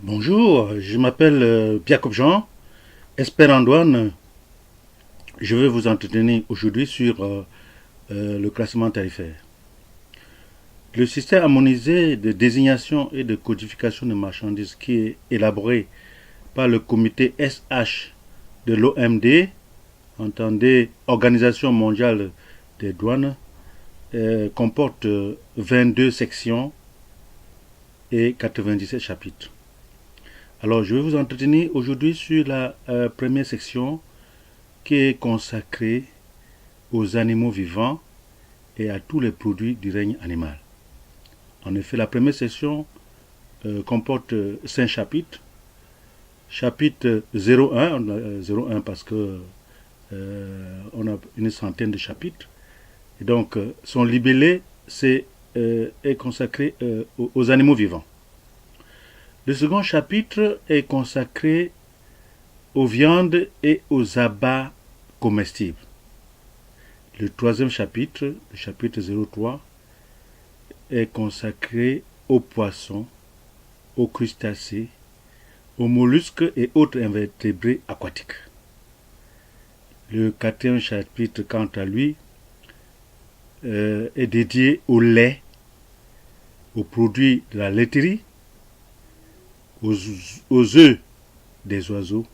Bonjour, je m'appelle Jacob Jean, expert en douane. Je vais vous entretenir aujourd'hui sur le classement tarifaire. Le système harmonisé de désignation et de codification de marchandises qui est élaboré par le comité SH de l'OMD, entendez Organisation mondiale des douanes, comporte 22 sections et 97 chapitres. Alors, je vais vous entretenir aujourd'hui sur la première section qui est consacrée aux animaux vivants et à tous les produits du règne animal. En effet, la première section comporte 5 chapitres. Chapitre 01, 01 parce que on a une centaine de chapitres. Et donc, son libellé est consacré aux animaux vivants. Le second chapitre est consacré aux viandes et aux abats comestibles. Le troisième chapitre, le chapitre 03, est consacré aux poissons, aux crustacés, aux mollusques et autres invertébrés aquatiques. Le quatrième chapitre, quant à lui, est dédié au lait, aux produits de la laiterie, aux œufs des oiseaux,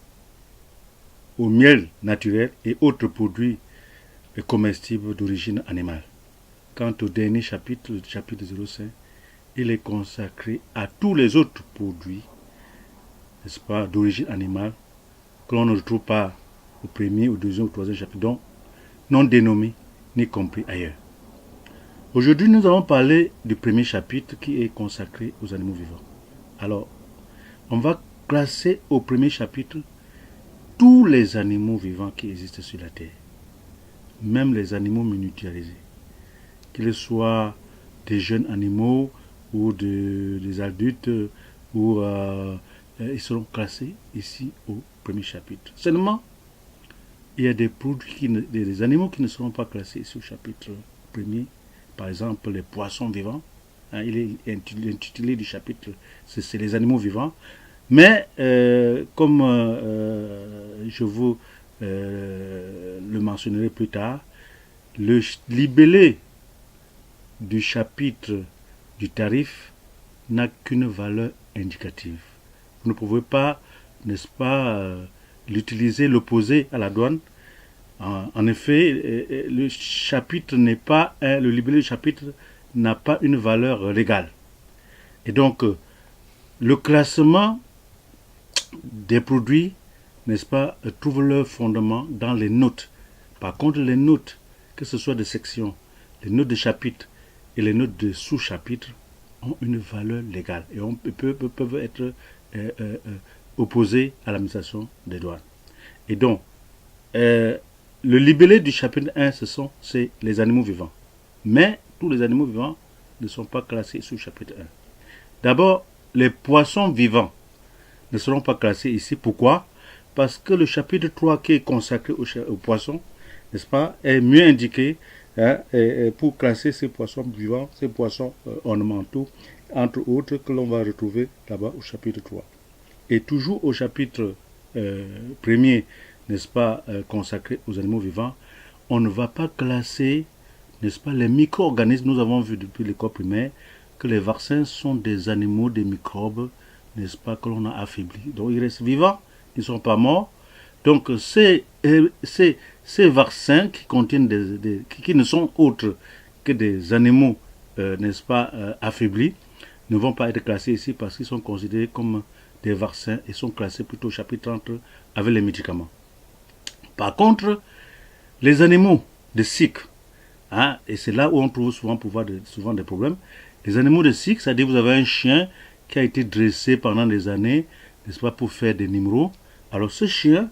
au miel naturel et autres produits comestibles d'origine animale. Quant au dernier chapitre, le chapitre 05, il est consacré à tous les autres produits, n'est-ce pas, d'origine animale, que l'on ne retrouve pas au premier, au deuxième, au troisième chapitre, donc non dénommés ni compris ailleurs. Aujourd'hui, nous allons parler du premier chapitre qui est consacré aux animaux vivants. Alors, on va classer au premier chapitre tous les animaux vivants qui existent sur la Terre, même les animaux miniaturisés, qu'ils soient des jeunes animaux ou des adultes, ou ils seront classés ici au premier chapitre. Seulement, il y a des produits, des animaux qui ne seront pas classés ici au chapitre premier, par exemple les poissons vivants. Il est intitulé du chapitre, c'est les animaux vivants. Mais comme je vous le mentionnerai plus tard, le libellé du chapitre du tarif n'a qu'une valeur indicative. Vous ne pouvez pas, n'est-ce pas, l'utiliser, l'opposer à la douane. En effet, le chapitre n'est pas, le libellé du chapitre n'a pas une valeur légale. Et donc, le classement des produits, n'est-ce pas, trouvent leur fondement dans les notes. Par contre, les notes, que ce soit de section, les notes de chapitre et les notes de sous-chapitre, ont une valeur légale et peuvent être opposées à l'administration des douanes. Et donc, le libellé du chapitre 1, c'est les animaux vivants. Mais tous les animaux vivants ne sont pas classés sous le chapitre 1. D'abord, les poissons vivants ne seront pas classés ici. Pourquoi? Parce que le chapitre 3 qui est consacré aux poissons, n'est-ce pas, est mieux indiqué pour classer ces poissons vivants, ces poissons ornementaux, entre autres, que l'on va retrouver là-bas au chapitre 3. Et toujours au chapitre premier, n'est-ce pas, consacré aux animaux vivants, on ne va pas classer, n'est-ce pas, les micro-organismes. Nous avons vu depuis l'école primaire que les vaccins sont des animaux, des microbes, n'est-ce pas, que l'on a affaiblis. Donc ils restent vivants, ils ne sont pas morts. Donc ces vaccins qui contiennent qui ne sont autres que des animaux, n'est-ce pas, affaiblis, ne vont pas être classés ici parce qu'ils sont considérés comme des vaccins et sont classés plutôt au chapitre 30 avec les médicaments. Par contre, les animaux de cycle, et c'est là où on trouve souvent des problèmes, les animaux de cycle, c'est-à-dire vous avez un chien qui a été dressé pendant des années, n'est-ce pas, pour faire des numéros. Alors ce chien,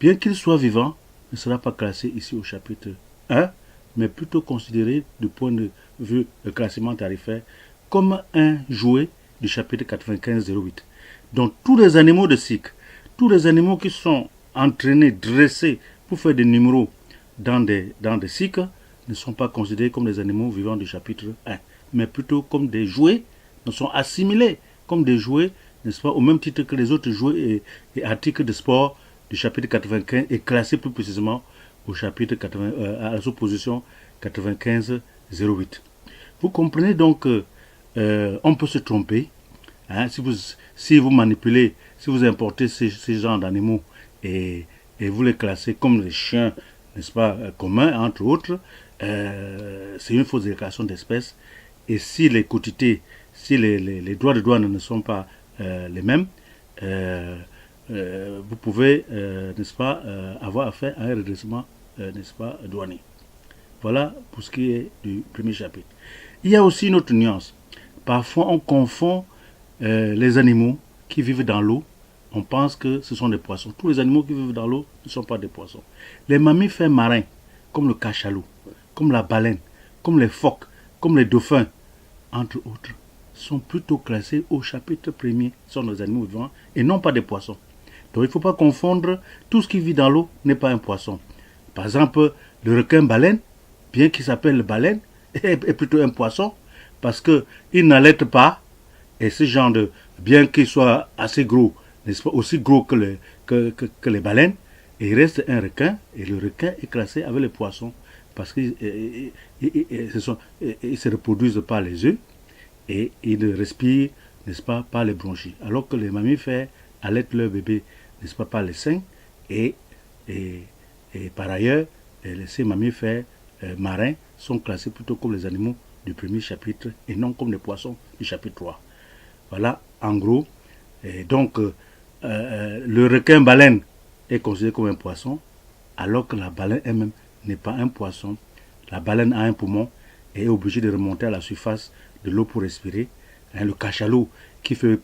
bien qu'il soit vivant, ne sera pas classé ici au chapitre 1, mais plutôt considéré du point de vue classement tarifaire comme un jouet du chapitre 95-08. Donc tous les animaux de cycle, tous les animaux qui sont entraînés, dressés pour faire des numéros dans des cycles, ne sont pas considérés comme des animaux vivants du chapitre 1, mais plutôt comme des jouets, ne sont assimilés comme des jouets n'est-ce pas, au même titre que les autres jouets et articles de sport du chapitre 95 est classé plus précisément au chapitre 80, à la sous-position 95-08. Vous comprenez donc qu'on peut se tromper. Hein, si vous manipulez, si vous importez ces genres d'animaux et vous les classez comme les chiens, n'est-ce pas, communs, entre autres, c'est une fausse déclaration d'espèces. Et si les quotités, si les droits de douane ne sont pas les mêmes, vous pouvez, n'est-ce pas, avoir affaire à un redressement, n'est-ce pas, douanier. Voilà pour ce qui est du premier chapitre. Il y a aussi une autre nuance. Parfois, on confond les animaux qui vivent dans l'eau. On pense que ce sont des poissons. Tous les animaux qui vivent dans l'eau ne sont pas des poissons. Les mammifères marins, comme le cachalot, comme la baleine, comme les phoques, comme les dauphins, entre autres, sont plutôt classés au chapitre premier. Ce sont des animaux vivants et non pas des poissons. Donc il ne faut pas confondre, tout ce qui vit dans l'eau n'est pas un poisson. Par exemple, le requin-baleine, bien qu'il s'appelle baleine, est plutôt un poisson, parce qu'il n'allaite pas, et ce genre de, bien qu'il soit assez gros, n'est-ce pas, aussi gros que les baleines, et il reste un requin, et le requin est classé avec les poissons, parce qu'ils se reproduisent par les œufs, et ils respirent, n'est-ce pas, par les bronchies. Alors que les mammifères allaitent leur bébé, n'est-ce pas, par les seins, et par ailleurs, ces mammifères marins sont classés plutôt comme les animaux du premier chapitre et non comme les poissons du chapitre 3. Voilà, en gros. Et donc, le requin-baleine est considéré comme un poisson, alors que la baleine elle-même n'est pas un poisson. La baleine a un poumon et est obligée de remonter à la surface de l'eau pour respirer. Hein, le cachalot, qui peut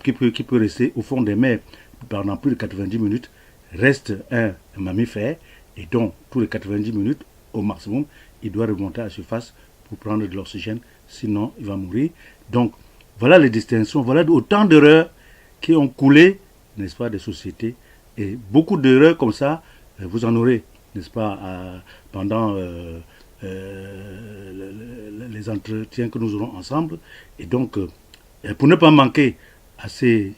rester au fond des mers pendant plus de 90 minutes, reste un mammifère, et donc, tous les 90 minutes, au maximum, il doit remonter à la surface pour prendre de l'oxygène, sinon il va mourir. Donc, voilà les distinctions, voilà autant d'erreurs qui ont coulé, n'est-ce pas, des sociétés. Et beaucoup d'erreurs comme ça, vous en aurez, n'est-ce pas, pendant les entretiens que nous aurons ensemble. Et donc, pour ne pas manquer à ces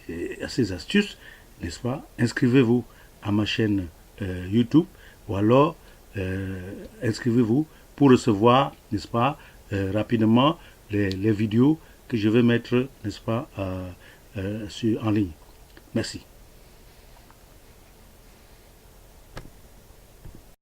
astuces, n'est-ce pas, inscrivez-vous à ma chaîne YouTube, ou alors inscrivez-vous pour recevoir, n'est-ce pas, rapidement les vidéos que je vais mettre, n'est-ce pas, en ligne. Merci.